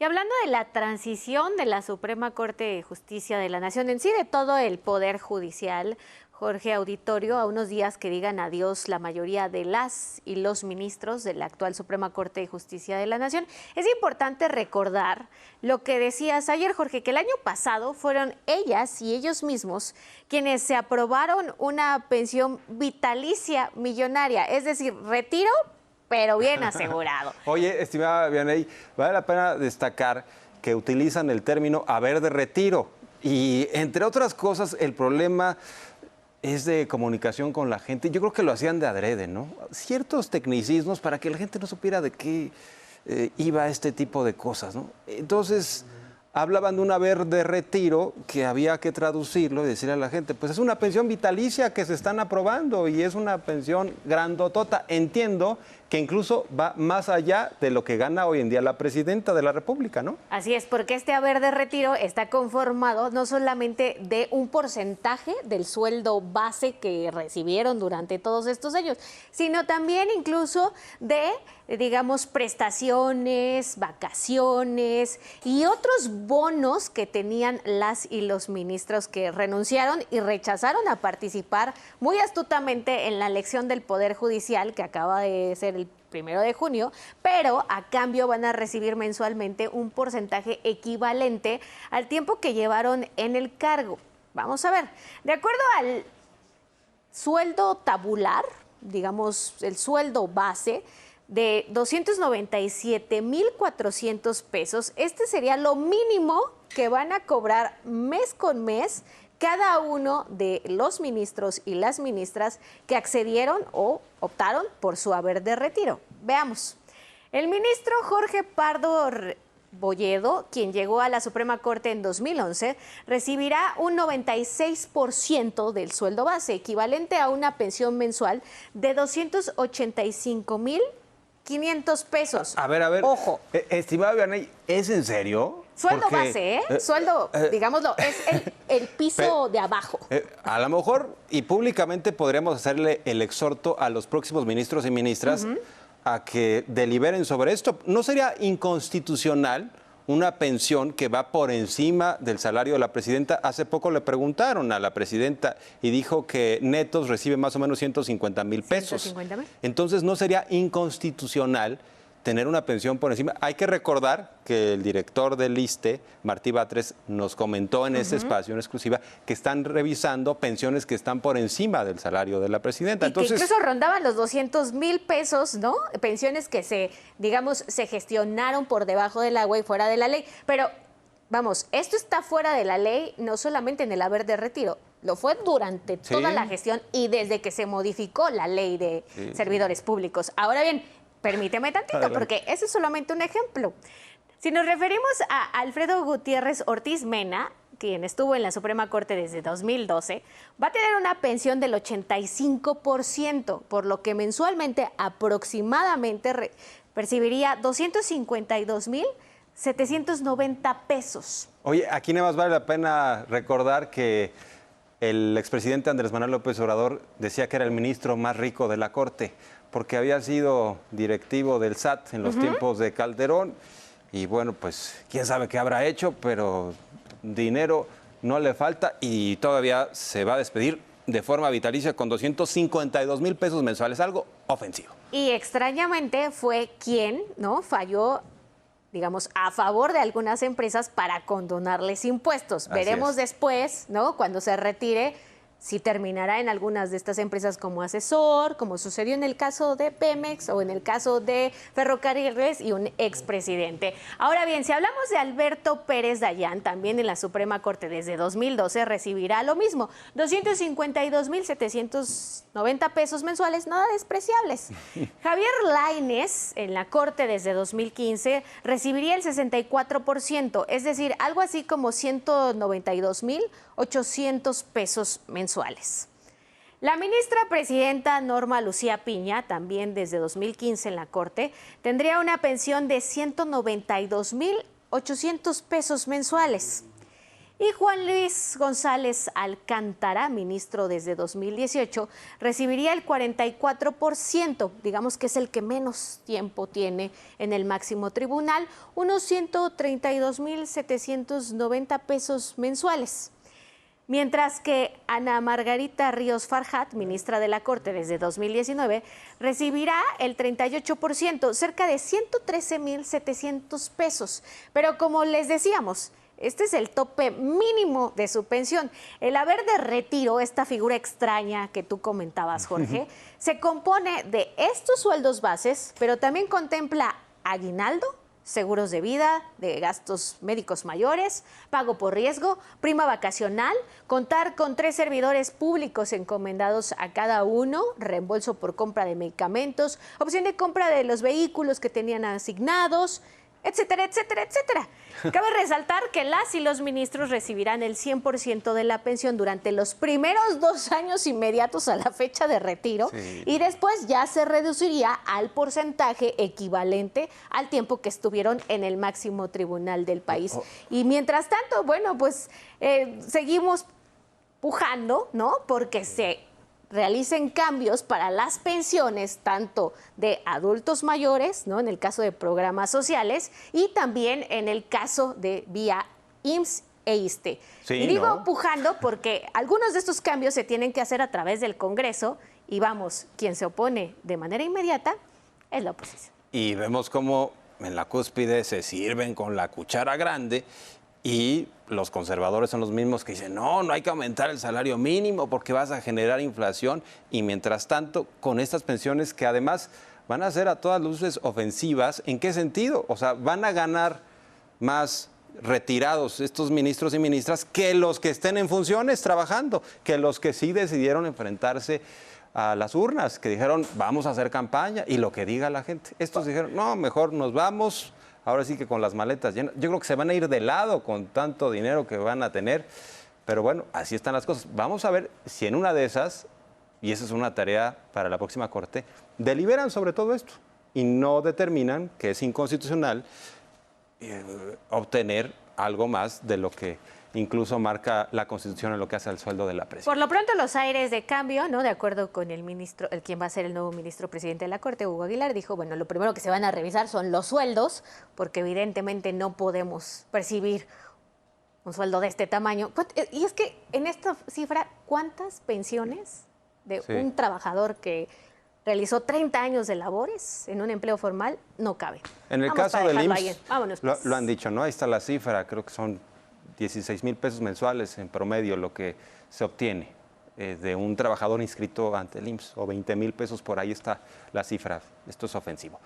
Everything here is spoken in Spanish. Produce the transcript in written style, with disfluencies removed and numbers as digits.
Y hablando de la transición de la Suprema Corte de Justicia de la Nación, en sí de todo el Poder Judicial, Jorge Auditorio, a unos días que digan adiós la mayoría de las y los ministros de la actual Suprema Corte de Justicia de la Nación, es importante recordar lo que decías ayer, Jorge, que el año pasado fueron ellas y ellos mismos quienes se aprobaron una pensión vitalicia millonaria, es decir, retiro, pero bien asegurado. Oye, estimada Vianey, vale la pena destacar que utilizan el término haber de retiro y, entre otras cosas, el problema es de comunicación con la gente. Yo creo que lo hacían de adrede, ¿no? Ciertos tecnicismos para que la gente no supiera de qué iba este tipo de cosas, ¿no? Entonces, hablaban de un haber de retiro que había que traducirlo y decirle a la gente, pues es una pensión vitalicia que se están aprobando y es una pensión grandotota. Entiendo que incluso va más allá de lo que gana hoy en día la presidenta de la República, ¿no? Así es, porque este haber de retiro está conformado no solamente de un porcentaje del sueldo base que recibieron durante todos estos años, sino también incluso de, digamos, prestaciones, vacaciones y otros bonos que tenían las y los ministros que renunciaron y rechazaron a participar muy astutamente en la elección del Poder Judicial que acaba de ser el 1 de junio, pero a cambio van a recibir mensualmente un porcentaje equivalente al tiempo que llevaron en el cargo. Vamos a ver, de acuerdo al sueldo tabular, digamos el sueldo base de 297,400 pesos, este sería lo mínimo que van a cobrar mes con mes cada uno de los ministros y las ministras que accedieron o optaron por su haber de retiro. Veamos. El ministro Jorge Pardo Boyedo, quien llegó a la Suprema Corte en 2011, recibirá un 96% del sueldo base, equivalente a una pensión mensual de 285,500 pesos. A ver. Ojo. Estimada Vianey, ¿es en serio? Sueldo base, ¿eh? Sueldo, digámoslo, es el piso de abajo. A lo mejor, y públicamente podríamos hacerle el exhorto a los próximos ministros y ministras a que deliberen sobre esto. ¿No sería inconstitucional una pensión que va por encima del salario de la presidenta? Hace poco le preguntaron a la presidenta y dijo que netos recibe más o menos 150,000 pesos. 150,000. Entonces, ¿no sería inconstitucional tener una pensión por encima? Hay que recordar que el director del ISSSTE, Martí Batres, nos comentó en ese espacio en exclusiva que están revisando pensiones que están por encima del salario de la presidenta. Y entonces, que incluso rondaban los 200,000 pesos, ¿no? Pensiones que se gestionaron por debajo del agua y fuera de la ley. Pero, vamos, esto está fuera de la ley, no solamente en el haber de retiro. Lo fue durante toda la gestión y desde que se modificó la ley de servidores públicos. Ahora bien, permíteme tantito, adelante, porque ese es solamente un ejemplo. Si nos referimos a Alfredo Gutiérrez Ortiz Mena, quien estuvo en la Suprema Corte desde 2012, va a tener una pensión del 85%, por lo que mensualmente aproximadamente percibiría 252,790 pesos. Oye, aquí nada más vale la pena recordar que el expresidente Andrés Manuel López Obrador decía que era el ministro más rico de la Corte, porque había sido directivo del SAT en los tiempos de Calderón. Y bueno, pues quién sabe qué habrá hecho, pero dinero no le falta y todavía se va a despedir de forma vitalicia con 252,000 pesos mensuales, algo ofensivo. Y extrañamente fue quien, ¿no?, falló, digamos, a favor de algunas empresas para condonarles impuestos. Veremos después, ¿no?, cuando se retire, si terminará en algunas de estas empresas como asesor, como sucedió en el caso de Pemex o en el caso de Ferrocarriles y un expresidente. Ahora bien, si hablamos de Alberto Pérez Dayán, también en la Suprema Corte desde 2012 recibirá lo mismo, 252,790 pesos mensuales, nada despreciables. Javier Lainez, en la Corte desde 2015, recibiría el 64%, es decir, algo así como 192,800 pesos mensuales. La ministra presidenta Norma Lucía Piña, también desde 2015 en la Corte, tendría una pensión de 192,800 pesos mensuales. Y Juan Luis González Alcántara, ministro desde 2018, recibiría el 44%, digamos que es el que menos tiempo tiene en el máximo tribunal, unos 132,790 pesos mensuales. Mientras que Ana Margarita Ríos Farjat, ministra de la Corte desde 2019, recibirá el 38%, cerca de 113,700 pesos. Pero como les decíamos, este es el tope mínimo de su pensión. El haber de retiro, esta figura extraña que tú comentabas, Jorge, se compone de estos sueldos bases, pero también contempla aguinaldo, seguros de vida, de gastos médicos mayores, pago por riesgo, prima vacacional, contar con 3 servidores públicos encomendados a cada uno, reembolso por compra de medicamentos, opción de compra de los vehículos que tenían asignados, etcétera, etcétera, etcétera. Cabe resaltar que las y los ministros recibirán el 100% de la pensión durante los primeros 2 años inmediatos a la fecha de retiro, sí, y después ya se reduciría al porcentaje equivalente al tiempo que estuvieron en el máximo tribunal del país. Y mientras tanto, bueno, pues seguimos pujando, ¿no? Porque se realicen cambios para las pensiones tanto de adultos mayores, ¿no?, en el caso de programas sociales, y también en el caso de vía IMSS e ISSSTE. Sí, y digo ¿no? pujando porque algunos de estos cambios se tienen que hacer a través del Congreso y vamos, quien se opone de manera inmediata es la oposición. Y vemos cómo en la cúspide se sirven con la cuchara grande. Y los conservadores son los mismos que dicen, no hay que aumentar el salario mínimo porque vas a generar inflación. Y mientras tanto, con estas pensiones que además van a ser a todas luces ofensivas, ¿en qué sentido? O sea, van a ganar más retirados estos ministros y ministras que los que estén en funciones trabajando, que los que sí decidieron enfrentarse a las urnas, que dijeron, vamos a hacer campaña y lo que diga la gente. Estos dijeron, no, mejor nos vamos. Ahora sí que con las maletas llenas. Yo creo que se van a ir de lado con tanto dinero que van a tener. Pero bueno, así están las cosas. Vamos a ver si en una de esas, y esa es una tarea para la próxima Corte, deliberan sobre todo esto y no determinan que es inconstitucional obtener algo más de lo que incluso marca la Constitución en lo que hace al sueldo de la presidencia. Por lo pronto, los aires de cambio, ¿no? De acuerdo con el ministro, quien va a ser el nuevo ministro presidente de la Corte, Hugo Aguilar, dijo, bueno, lo primero que se van a revisar son los sueldos, porque evidentemente no podemos percibir un sueldo de este tamaño. Y es que en esta cifra, ¿cuántas pensiones de un trabajador que realizó 30 años de labores en un empleo formal no cabe? En el caso del IMSS, lo han dicho, ¿no? Ahí está la cifra, creo que son 16,000 pesos mensuales en promedio lo que se obtiene de un trabajador inscrito ante el IMSS, o 20,000 pesos, por ahí está la cifra. Esto es ofensivo.